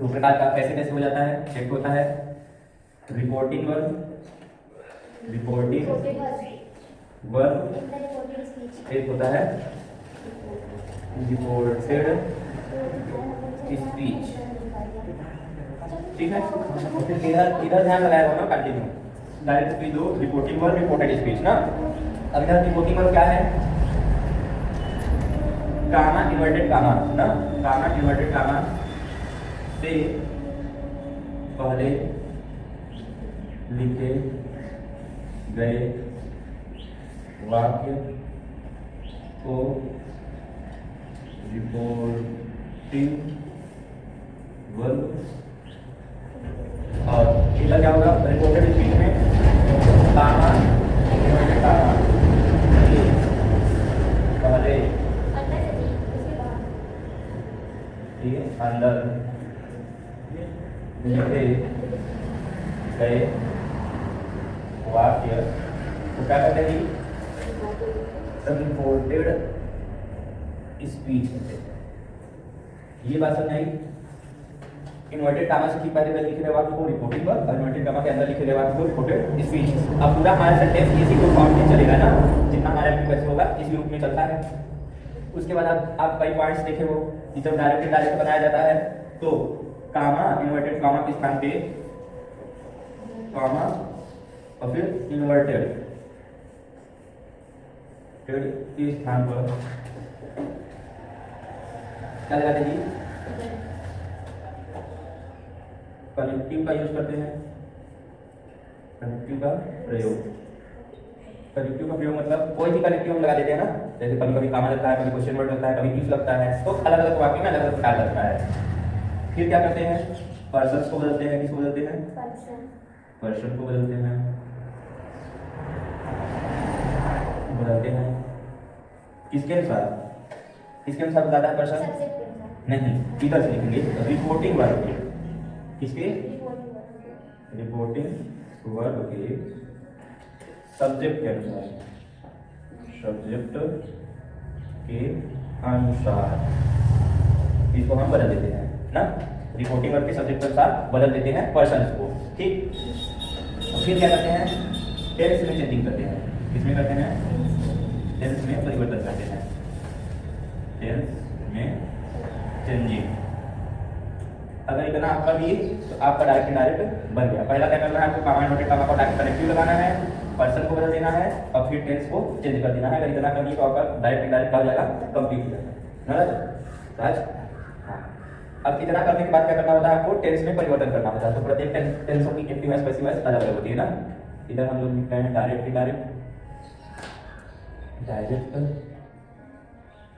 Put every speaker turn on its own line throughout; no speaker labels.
दो प्रकार का कैसे कैसे हो जाता है। एक होता है रिपोर्टिंग वर्ब, रिपोर्टिंग वर्ब, एक होता है रिपोर्टेड स्पीच। ठीक है, तो फिर इधर इधर ध्यान लगाएगा ना कंटिन्यू। डायरेक्ट स्पीच दो, रिपोर्टिंग वर्ब, रिपोर्टेड स्पीच ना। अब इधर रिपोर्टिंग वर्ब क्या है, कामा इन्वर्टेड कामा ना, कामा इन्वर्टेड कामा से पहले लिखे गए वाक्य को रिपोर्टिंग वर्ब, और इधर क्या होगा रिपोर्टेड स्पीच में कामा इन्वर्टेड कामा से पहले, ठीक है, अंदर लिखे गए वाक्य तो क्या कहते हैं, रिपोर्टेड स्पीच। ये बात समझ आई। इन्वर्टेड कामा से पहले लिखे गए वाक्य को रिपोर्टिंग वर्ब, और इन्वर्टेड कामा के अंदर लिखे गए वाक्य को रिपोर्टेड स्पीच। अब पूरा हमारा सेंटेंस इसी को फॉर्म में चलेगा ना, जितना हमारा फ्रीक्वेंसी होगा इसी रूप में चलता है। उसके बाद आप कई पॉइंट्स देखे हो कि जब डायरेक्ट बनाया जाता है तो कामा इन्वर्टेड कामा के स्थान पे कामा और फिर इन्वर्टेड के स्थान पर क्या लगाते जी, कनेक्टिव का यूज करते हैं। कनेक्टिव का प्रयोग, कनेक्टिव का प्रयोग मतलब कोई भी कनेक्टिव हम लगा देते हैं ना, जैसे कभी कभी कामा लगता है, कभी क्वेश्चन वर्ड लगता है, कभी इफ लगता है, तो अलग अलग वाक्य में अलग अलग प्रकार लगता है। फिर क्या करते हैं, पर्सन को बदलते हैं, किसको बदलते हैं, पर्सन को बदलते हैं, किसके अनुसार, किसके अनुसार बताता है पर्सन, नहीं इधर से लिखेंगे रिपोर्टिंग वर्ब के, किसके, रिपोर्टिंग वर्ब के सब्जेक्ट के अनुसार, सब्जेक्ट के अनुसार इसको हम बदल देते हैं ना, रिपोर्टिंग वर्ब के सब्जेक्ट के अनुसार बदल देते हैं पर्सन को। ठीक, और फिर क्या करते हैं, टेंस में चेंजिंग करते हैं। किसमें करते हैं, टेंस में परिवर्तन करते हैं, टेंस में चेंजिंग। अगर इतना आपका भी तो आपका डायरेक्ट इनडायरेक्ट बन गया। पहला क्या करना है आपको, कामा इन्वर्टेड कामा को डायरेक्ट कनेक्टिव लगाना है, पर्सन को बदल देना है और फिर टेंस को चेंज कर देना है। अगर इतना कर दिए तो आपका डायरेक्ट इनडायरेक्ट हो जाएगा, कंप्लीट हो जाएगा। राज हाँ, अब इतना करने के बाद क्या करना होता है आपको, टेंस में परिवर्तन करना होता है। तो प्रत्येक टेंसों की एक्टिव वॉइस पैसिव वॉइस अलग अलग होती है ना। इधर हम लोग लिखते हैं डायरेक्ट इनडायरेक्ट, डायरेक्ट,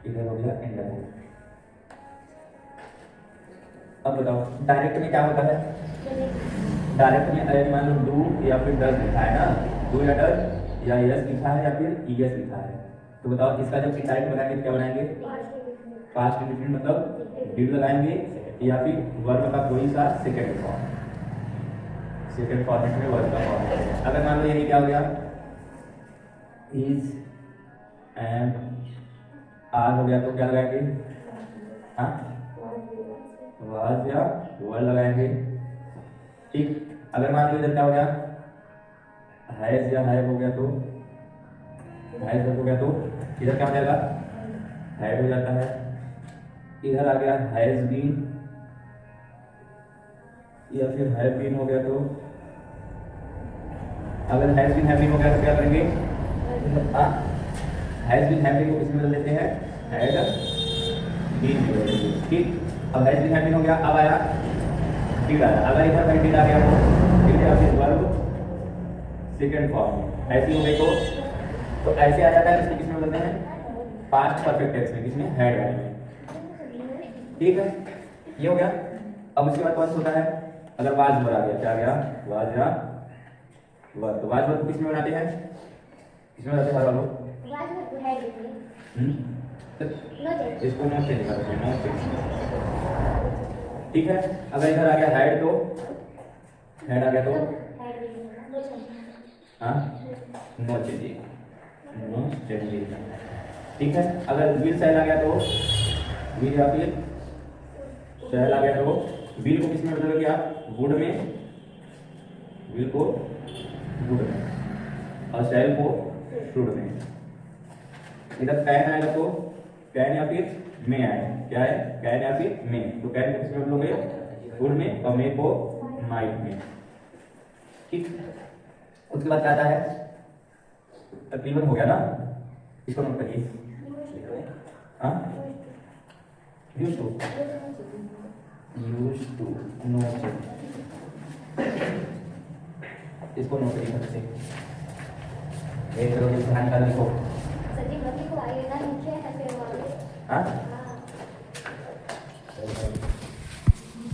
इधर हो गया इनडायरेक्ट। अब बताओ डायरेक्ट में क्या होता है, डायरेक्ट में अगर मान लो डू या फिर डज लिखा है ना, डू या डज या यस लिखा है या फिर ईएस लिखा है, तो बताओ इसका जब इनडायरेक्ट बनाएंगे तो क्या बनाएंगे, पास्ट इंडेफिनिट मतलब डिड लगाएंगे या फिर वर्ब का कोई सा सेकंड फॉर्म, सेकंड फॉर्मेट में वर्ब का फॉर्म। अगर मान लो ये क्या हो गया, इज एंड आर हो गया तो क्या लगाएंगे, हाँ वाज या वर लगाएंगे। ठीक, अगर मान लो इधर क्या हो गया, हैज या हैव हो गया तो हैज हो गया तो इधर क्या हो जाएगा, हैड हो जाता है। इधर आ गया हैज बीन या फिर हैव बीन हो गया तो, अगर हैज बीन हैव बीन हो गया तो क्या करेंगे, हैज बीन हैव बीन को किसमें बदल देते हैं, हैड बीन में बदल देंगे। ठीक, अब हैज बीन हैव बीन हो गया, अब आया डिड आया। अगर इधर कहीं डिड आ गया तो डिड या फिर वर्ब सेकंड फॉर्म ऐसी हो गई तो ऐसे आ जाता है। इसमें किसमें बदलते हैं, पास्ट परफेक्ट टेंस में, किसमें, हैड में। ठीक है, ये हो गया। अब उसके बाद कौन सा होता है, अगर वाज वर आ गया, क्या आ गया, वाज या वर, तो वाज वर को किसमें बनाते हैं, किसमें बनाते हैं हर वालों, इसको नोट चेंज करते हैं, नोट चेंज। ठीक है, अगर इधर आ गया हैड तो हैड आ गया तो हाँ नो चेंजिंग, नो चेंजिंग। ठीक है, अगर विल सेल आ गया तो विल या फिर सेल आ गया तो विल को किस में बदलोगे आप? वुड में, विल को वुड में और शैल को शुड में। इधर कैन आएगा तो कैन या फिर मे आएगा। क्या है? कैन या फिर मे। तो कैन को किस में बदलोगे? वुड में और मे को माइट में। ठीक, उसके बाद क्या आता है? तकरीबन हो गया ना, इसको नोट करिए। हाँ, यूज टू, नो इसको नोट करिए सबसे। एक करो ध्यान का लिखो।
सचिन को आएगा नीचे है फिर वाले।
हाँ,
हाँ